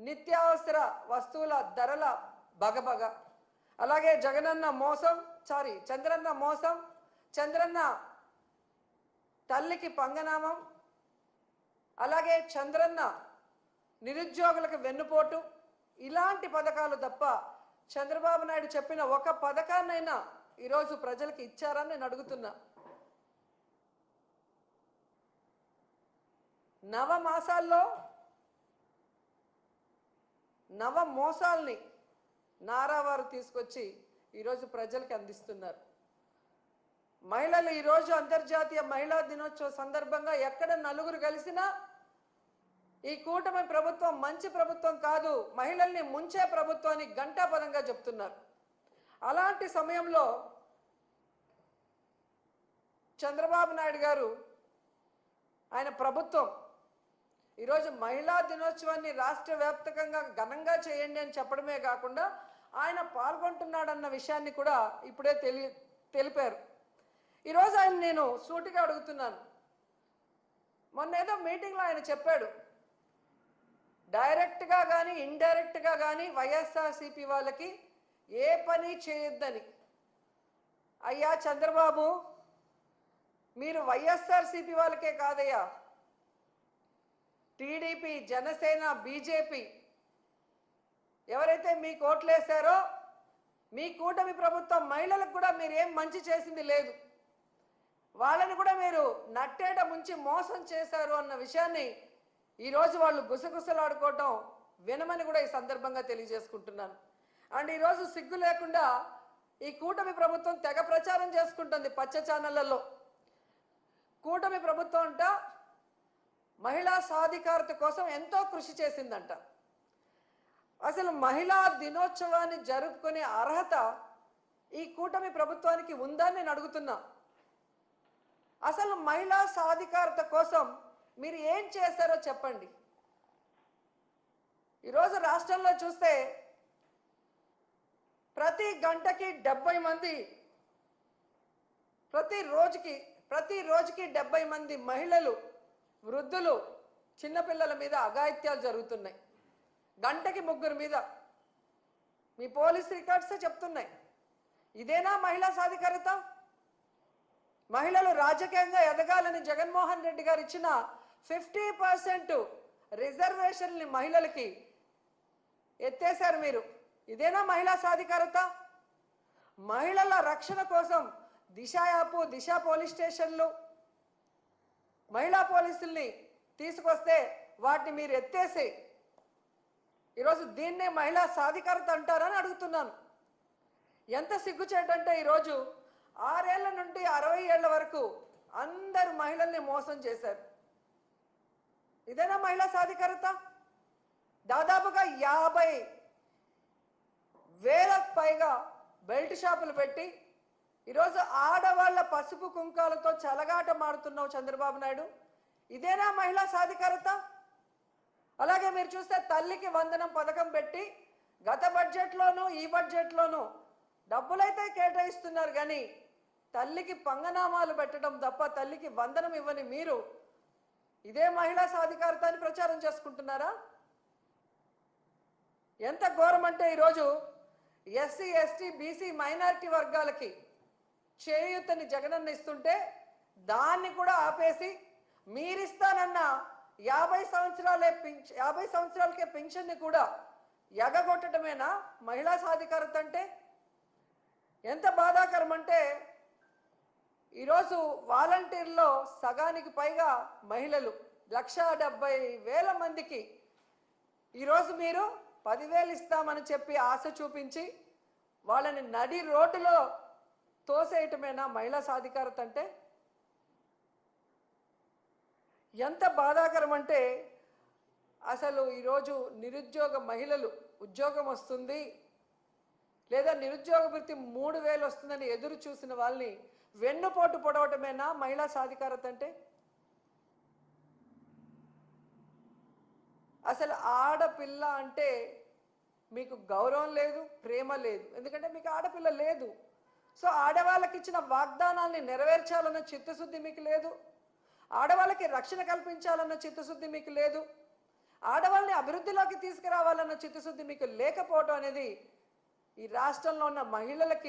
నిత్యావసర వస్తువుల ధరల బగబగ, అలాగే జగనన్న మోసం, చంద్రన్న మోసం, చంద్రన్న తల్లికి పంగనామం, అలాగే చంద్రన్న నిరుద్యోగులకు వెన్నుపోటు, ఇలాంటి పథకాలు తప్ప చంద్రబాబు నాయుడు చెప్పిన ఒక పథకాన్నైనా ఈరోజు ప్రజలకు ఇచ్చారని నేను అడుగుతున్నా. నవమాసాల్లో నవ మోసాల్ని నారావారు తీసుకొచ్చి ఈరోజు ప్రజలకు అందిస్తున్నారు. మహిళలు ఈరోజు అంతర్జాతీయ మహిళా దినోత్సవ సందర్భంగా ఎక్కడ నలుగురు కలిసినా ఈ కూటమి ప్రభుత్వం మంచి ప్రభుత్వం కాదు, మహిళల్ని ముంచే ప్రభుత్వాన్ని గంటాపదంగా చెప్తున్నారు. అలాంటి సమయంలో చంద్రబాబు నాయుడు గారు ఆయన ప్రభుత్వం ఈరోజు మహిళా దినోత్సవాన్ని రాష్ట్ర వ్యాప్తంగా ఘనంగా చేయండి అని చెప్పడమే కాకుండా ఆయన పాల్గొంటున్నాడన్న విషయాన్ని కూడా ఇప్పుడే తెలిపారు. ఈరోజు ఆయన నేను సూటిగా అడుగుతున్నాను. మొన్న ఏదో మీటింగ్లో ఆయన చెప్పాడు, డైరెక్ట్గా కానీ ఇండైరెక్ట్గా కానీ వైఎస్ఆర్సీపీ వాళ్ళకి ఏ పని చేయొద్దని. అయ్యా చంద్రబాబు, మీరు వైఎస్ఆర్సీపీ వాళ్ళకే కాదయ్యా, టీడీపీ, జనసేన, బీజేపీ ఎవరైతే మీకు ఓట్లేశారో మీ కూటమి ప్రభుత్వం మహిళలకు కూడా మీరు ఏం మంచి చేసింది లేదు, వాళ్ళని కూడా మీరు నట్టేట ముంచి మోసం చేశారు అన్న విషయాన్ని ఈరోజు వాళ్ళు గుసగుసలాడుకోవటం వినమని కూడా ఈ సందర్భంగా తెలియజేసుకుంటున్నాను. అండ్ ఈరోజు సిగ్గు లేకుండా ఈ కూటమి ప్రభుత్వం తెగ ప్రచారం చేసుకుంటుంది పచ్చ ఛానళ్లలో. కూటమి ప్రభుత్వం అంట మహిళా సాధికారత కోసం ఎంతో కృషి చేసిందంట. అసలు మహిళా దినోత్సవాన్ని జరుపుకునే అర్హత ఈ కూటమి ప్రభుత్వానికి ఉందని నేను అడుగుతున్నా. అసలు మహిళా సాధికారత కోసం మీరు ఏం చేశారో చెప్పండి. ఈరోజు రాష్ట్రంలో చూస్తే ప్రతి గంటకి 70 మంది, ప్రతి రోజుకి 70 మంది మహిళలు, వృద్ధులు, చిన్నపిల్లల మీద అఘాయిత్యాలు జరుగుతున్నాయి. గంటకి 3 మీద మీ పోలీస్ రికార్డ్సే చెప్తున్నాయి. ఇదేనా మహిళా సాధికారత? మహిళలు రాజకీయంగా ఎదగాలని జగన్మోహన్ రెడ్డి గారు ఇచ్చిన 50% రిజర్వేషన్ని మహిళలకి ఎత్తేశారు మీరు. ఇదేనా మహిళా సాధికారత? మహిళల రక్షణ కోసం దిశ యాప్, దిశ పోలీస్ స్టేషన్లు, మహిళా పోలీసుల్ని తీసుకొస్తే వాటిని మీరు ఎత్తేసి ఈరోజు దీన్నే మహిళా సాధికారత అంటారని అడుగుతున్నాను. ఎంత సిగ్గుచేటంటే ఈరోజు 6 ఏళ్ల నుండి 60 ఏళ్ల వరకు అందరు మహిళల్ని మోసం చేశారు. ఇదేనా మహిళా సాధికారత? దాదాపుగా 50,000 పైగా బెల్ట్ షాపులు పెట్టి ఈరోజు ఆడవాళ్ల పసుపు కుంకాలతో చెలగాట మాడుతున్నావు చంద్రబాబు నాయుడు. ఇదేనా మహిళా సాధికారత? అలాగే మీరు చూస్తే తల్లికి వందనం పథకం పెట్టి గత బడ్జెట్లోనూ ఈ బడ్జెట్లోనూ డబ్బులైతే కేటాయిస్తున్నారు, కానీ తల్లికి పంగనామాలు పెట్టడం తప్ప తల్లికి వందనం ఇవ్వని మీరు ఇదే మహిళా సాధికారత అని ప్రచారం చేసుకుంటున్నారా? ఎంత ఘోరం అంటే ఈరోజు ఎస్సీ, ఎస్టీ, బీసీ, మైనారిటీ వర్గాలకి చేయూతని జగనన్న ఇస్తుంటే దాన్ని కూడా ఆపేసి మీరిస్తానన్న 50 సంవత్సరాలకే పెన్షన్ని కూడా ఎగగొట్టడమేనా మహిళా సాధికారత అంటే? ఎంత బాధాకరం అంటే ఈరోజు వాలంటీర్లో సగానికి పైగా మహిళలు, 1,70,000 మందికి ఈరోజు మీరు 10,000 ఇస్తామని చెప్పి ఆశ చూపించి వాళ్ళని నడి రోడ్డులో తోసేయటమేనా మహిళా సాధికారత అంటే? ఎంత బాధాకరం అంటే అసలు ఈరోజు నిరుద్యోగ మహిళలు ఉద్యోగం వస్తుంది లేదా నిరుద్యోగ వృత్తి 3,000 వస్తుందని ఎదురు చూసిన వాళ్ళని వెన్నుపోటు పొడవటమేనా మహిళా సాధికారత అంటే? అసలు ఆడపిల్ల అంటే మీకు గౌరవం లేదు, ప్రేమ లేదు. ఎందుకంటే మీకు ఆడపిల్ల లేదు. సో ఆడవాళ్ళకి ఇచ్చిన వాగ్దానాల్ని నెరవేర్చాలన్న చిత్తశుద్ధి మీకు లేదు. ఆడవాళ్ళకి రక్షణ కల్పించాలన్న చిత్తశుద్ధి మీకు లేదు. ఆడవాళ్ళని అభివృద్ధిలోకి తీసుకురావాలన్న చిత్తశుద్ధి మీకు లేకపోవడం అనేది ఈ రాష్ట్రంలో ఉన్న మహిళలకి